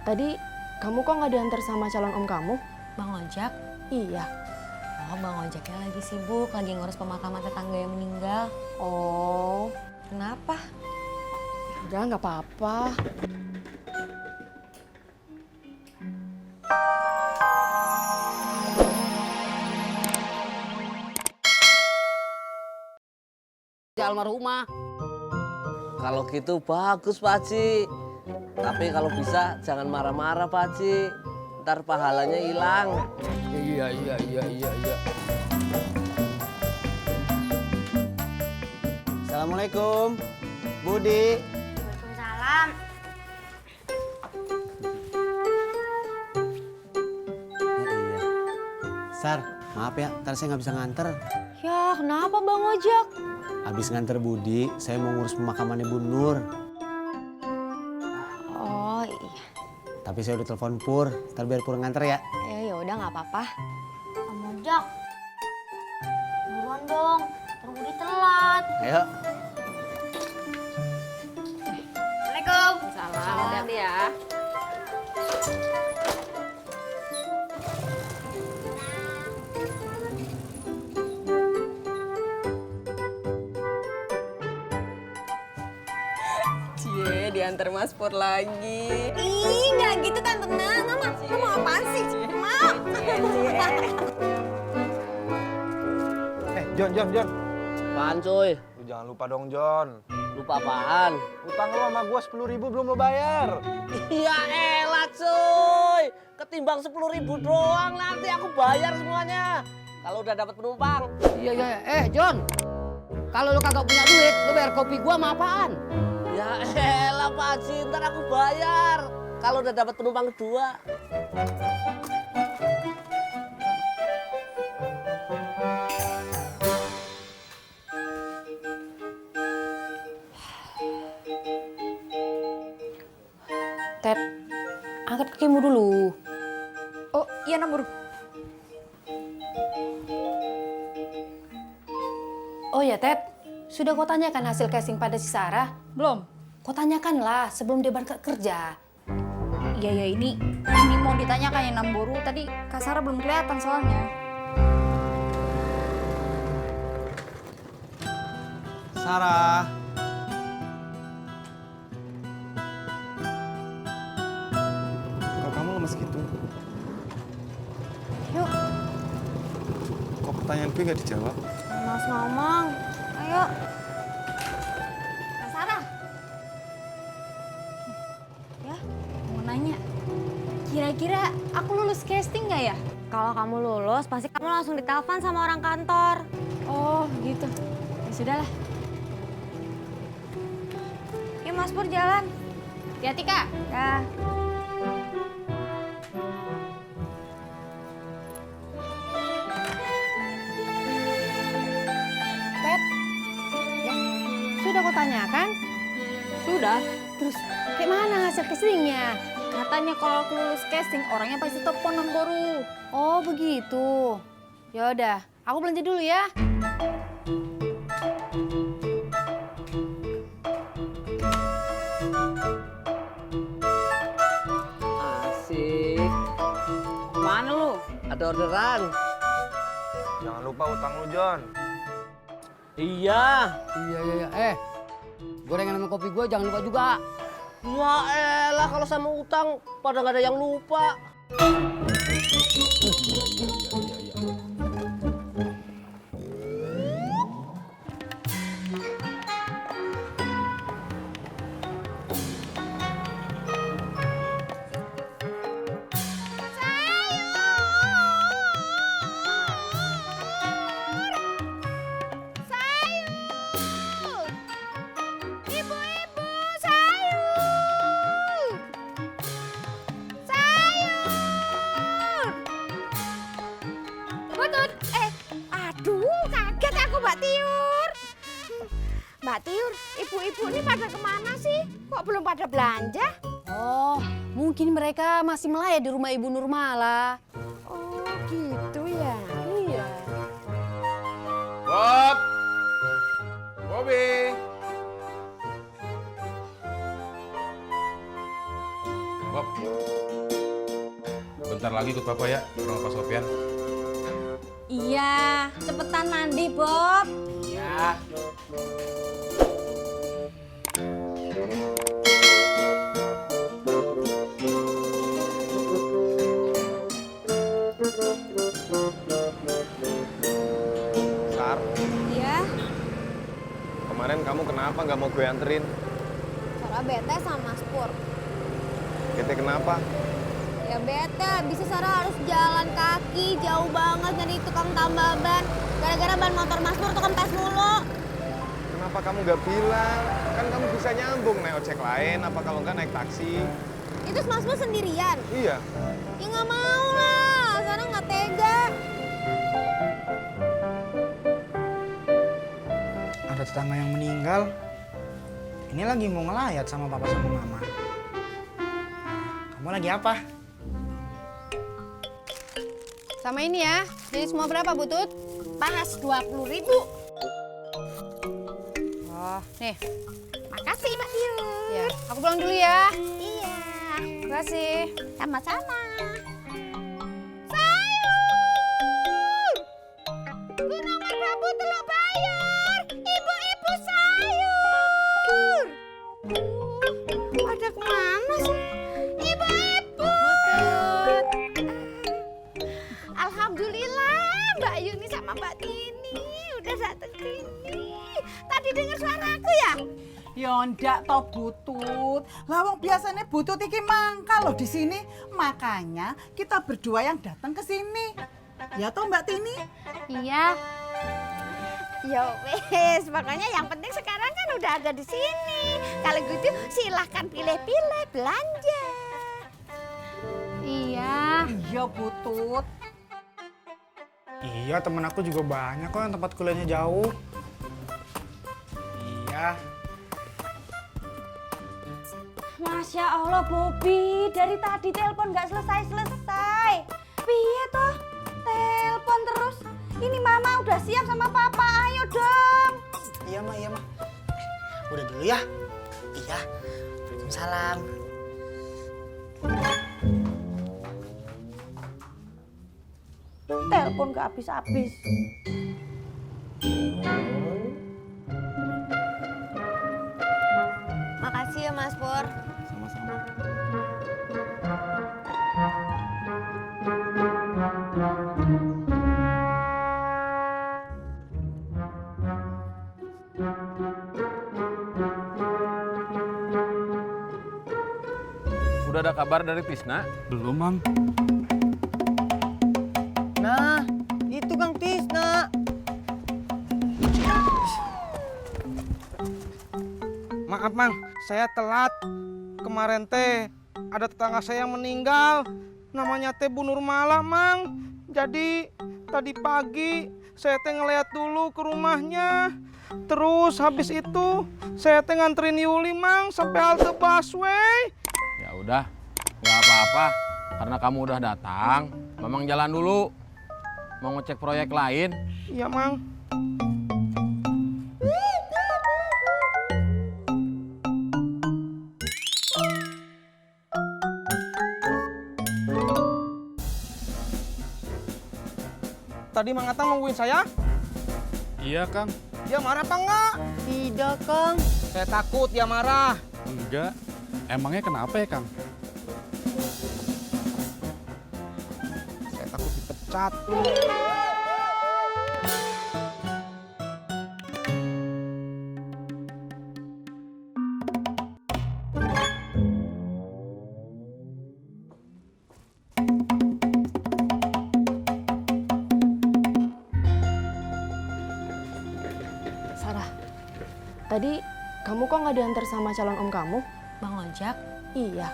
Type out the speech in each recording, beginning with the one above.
Tadi kamu kok nggak diantar sama calon om kamu? Bang Ojak? Iya. Oh, Bang Ojaknya lagi sibuk, lagi ngurus pemakaman tetangga yang meninggal. Oh, Kenapa? udah nggak apa-apa. Almarhumah. Kalau gitu bagus Pak Haji. Tapi kalau bisa jangan marah-marah Pak Haji. Ntar pahalanya hilang. Iya. Assalamualaikum, Budi. Waalaikumsalam. Iya. Sar, maaf ya, ntar saya nggak bisa nganter. Ya, kenapa Bang Ojak? Habis nganter Budi, saya mau ngurus pemakaman Ibu Nur. Oh iya, Tapi saya udah telepon Pur, ntar biar Pur nganter ya. ya udah nggak apa-apa. Bang Ojak, buruan dong, Budi telat. Ayo. Assalamualaikum. Salam, hati-hati ya. Cie, diantar Mas Pur lagi. Ih, nggak gitu Tante Na. Mama apaan sih? Mau. John. Apaan cuy? Lu jangan lupa dong, John. Lupa apaan? Utang lu sama gua 10.000 belum lu bayar. Ya elah cuy. Ketimbang 10.000 doang nanti aku bayar semuanya. Kalau udah dapat penumpang. Iya. John. Kalau lu kagak punya duit, lu bayar kopi gua sama apaan? Ya elah Pak Haji, ntar aku bayar. Kalau udah dapat penumpang kedua. Ted, angkat kakimu dulu. Oh iya nomor. Oh ya Ted, sudah kau tanyakan hasil casing pada si Sarah? Belum. Kau tanyakanlah sebelum dia berangkat kerja. Iya ini mau ditanyakan yang Namboru tadi Kak Sarah belum kelihatan soalnya. Sarah. Kok kamu lemes gitu? Yuk, Kok pertanyaan gue nggak dijawab? Mas ngomong. Ayo. Kak Sarah. Ya, mau nanya. Kira-kira aku lulus casting nggak ya? Kalau kamu lulus, pasti kamu langsung ditelepon sama orang kantor. Oh gitu. Ya sudahlah. Yuk Mas Pur jalan. Hati-hati Kak. Ya. Ted, ya, sudah kau tanyakan? Sudah. Terus, kayak mana hasil casingnya? Katanya kalau aku lulus casting, orangnya pasti telepon Namboru. Oh begitu. Ya udah, aku belanja dulu ya. Asik. Mana lu? Ada orderan. Jangan lupa utang lu, John. Iya. Iya. Gorengan sama kopi gua jangan lupa juga. Ya elah kalau sama utang pada nggak ada yang lupa. Mbak Tiur, ibu-ibu ini pada kemana sih? Kok belum pada belanja? Oh, mungkin mereka masih melayat di rumah Ibu Nurmala. Oh gitu ya. Iya. Bob! Bobby! Bob, bentar lagi ikut Papa ya ke rumah Pak Sofyan. Iya, cepetan mandi, Bob. Iya. Sar, Iya, kemarin kamu kenapa nggak mau gue anterin? Sarah bete sama Mas Pur. Bete kenapa? Ya bete, bisa Sarah harus jalan kaki jauh banget dari tukang tambal ban. Gara-gara ban motor Mas Pur tuh kempes mulu. Kenapa kamu nggak bilang? Kan kamu bisa nyambung naik ojek lain, apa kalau nggak naik taksi? Itu Mas Pur sendirian. Iya. Ya nggak mau lah, Sarah nggak tega. Ada tetangga yang meninggal. Ini lagi mau ngelayat sama papa sama mama. Kamu lagi apa? Sama ini ya, jadi semua berapa Butut? Pas 20.000. Oh, nih. Makasih Mbak Yu. Ya, aku pulang dulu ya. Iya. Makasih. Sama-sama. Sayur! Gunung merbabu telur bayar. Ibu-ibu sayur. Pada kemana sih? Ibu-ibu. Butut. Alhamdulillah Mbak Yuni sama Mbak Tini udah datang sini. Tadi dengar suaraku ya? Ya ndak toh Butut. Lawang biasanya Butut iki mangkal loh di sini. Makanya kita berdua yang datang ke sini. Ya toh Mbak Tini? Iya. Ya wes, makanya yang penting sekarang kan udah ada di sini. Kalau gitu silahkan pilih-pilih belanja. Iya. Iya Butut. Iya, temen aku juga banyak kok yang tempat kuliahnya jauh. Iya. Masya Allah, Bobi. Dari tadi telepon nggak selesai-selesai. Piye toh? Telepon terus. Ini Mama udah siap sama Papa. Ayo dong. Iya, Ma, iya, Ma. Udah dulu ya. Iya. Waalaikumsalam. Telepon nggak habis-habis. Makasih ya Mas Pur. Sama-sama. Udah ada kabar dari Tisna? Belum, Mang. Nah, itu Kang Tisna. Maaf Mang, saya telat. Kemarin teh ada tetangga saya yang meninggal. Namanya teh Bu Nurmalah Mang. Jadi tadi pagi saya teh ngeliat dulu ke rumahnya. Terus habis itu saya teh nganterin Yuli Mang sampai halte busway. Ya udah, nggak apa-apa. Karena kamu udah datang, Mamang jalan dulu. Mau ngecek proyek lain. Iya Mang. Tadi Mang Atang nungguin saya? Iya, Kang. Dia marah apa enggak? Tidak, Kang. Saya takut dia marah. Enggak. Emangnya kenapa ya, Kang? Saya takut dipecat. Sarah, tadi kamu kok nggak diantar sama calon om kamu? Bang Ojak? Iya.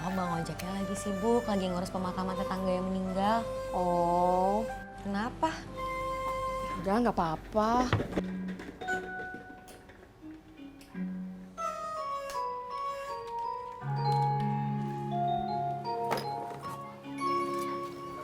Oh, Bang Ojaknya lagi sibuk, lagi ngurus pemakaman tetangga yang meninggal. Oh, Kenapa? udah nggak apa-apa.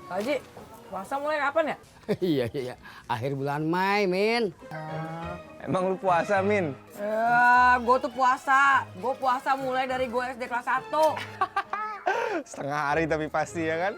Pak Haji, puasa mulai kapan ya? Iya. Akhir bulan Mei, Min. Emang lu puasa, Min? Gue tuh puasa. Gue puasa mulai dari gue SD kelas 1. Setengah hari tapi pasti ya kan?